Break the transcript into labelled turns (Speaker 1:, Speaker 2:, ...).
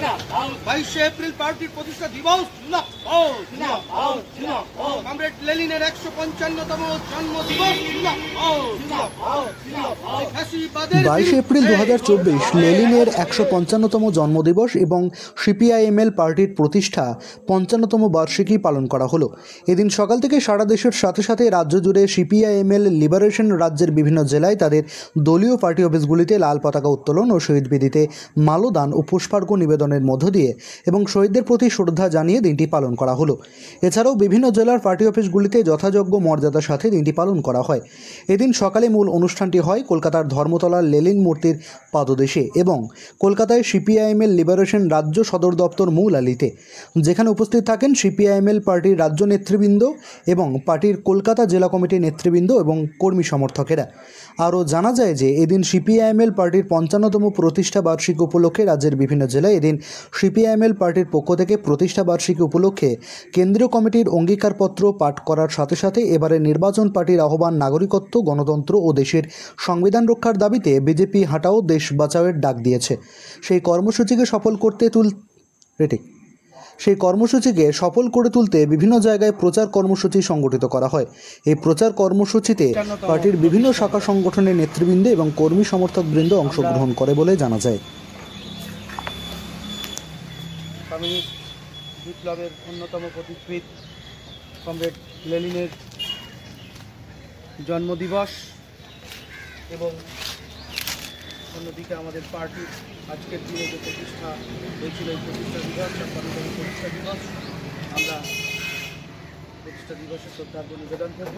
Speaker 1: 22 April পার্টির প্রতিষ্ঠা দিবস কমরেড লেনিনের 155তম জন্ম দিবস।
Speaker 2: 22 এপ্রিল 2024 লেনিনের 155তম জন্মদিবস এবং সিপিআইএমএল পার্টির প্রতিষ্ঠা 55তম বার্ষিকী পালন করা হলো। এদিন সকাল থেকে সারা দেশের সাথে সাথে রাজ্য জুড়ে সিপিআইএমএল লিবারেশন রাজ্যের বিভিন্ন জেলায় তাদের দলীয় পার্টি অফিসগুলিতে লাল পতাকা উত্তোলন ও শহীদ বেদিতে মাল্যদান ও পুষ্পার্ঘ্য নিবেদনের মধ্য দিয়ে এবং শহীদদের প্রতি শ্রদ্ধা জানিয়ে দিনটি পালন করা হলো। এছাড়াও বিভিন্ন জেলার পার্টি অফিসগুলিতে যথাযোগ্য মর্যাদার সাথে দিনটি পালন করা হয়। এদিন সকালে মূল অনুষ্ঠানটি হয় কলকাতার ধর্মতলার লেনিন মূর্তির পাদদেশে এবং কলকাতায় সিপিআইএমএল লিবারেশন রাজ্য সদর দপ্তর মূল আলিতে, যেখানে উপস্থিত থাকেন সিপিআইএমএল পার্টির রাজ্য নেতৃবৃন্দ এবং পার্টির কলকাতা জেলা কমিটির নেতৃবৃন্দ এবং কর্মী সমর্থকেরা। আরও জানা যায় যে এদিন সিপিআইএমএল পার্টির 55তম প্রতিষ্ঠা বার্ষিকী উপলক্ষে রাজ্যের বিভিন্ন জেলায় এদিন সিপিআইএমএল পার্টির পক্ষ থেকে প্রতিষ্ঠা বার্ষিকী উপলক্ষে কেন্দ্রীয় কমিটির অঙ্গীকারপত্র পাঠ করার সাথে সাথে এবারে নির্বাচন পার্টির আহ্বান নাগরিকত্ব, গণতন্ত্র ও দেশের সংবিধান রক্ষার দাবিতে বিজেপি হাটাও দেশ বাঁচাওয়ের ডাক দিয়েছে। সেই কর্মসূচিকে সফল করে তুলতে বিভিন্ন জায়গায় প্রচার কর্মসূচি সংগঠিত করা হয়। এই প্রচার কর্মসূচিতে পার্টির বিভিন্ন শাখা সংগঠনের নেতৃবৃন্দ এবং কর্মী সমর্থকবৃন্দ অংশগ্রহণ করে বলে জানা যায়।
Speaker 1: কমিউনিস্ট বিপ্লবের অন্যতম পথিকৃৎ কমরেড লেনিনের জন্মদিবস এবং অন্যদিকে আমাদের পার্টির আজকের দিনে যে প্রতিষ্ঠা হয়েছিল এই প্রতিষ্ঠা দিবস, 56তম প্রতিষ্ঠা দিবস, আমরা প্রতিষ্ঠা দিবসে শ্রদ্ধার্ঘ্য নিবেদন করব।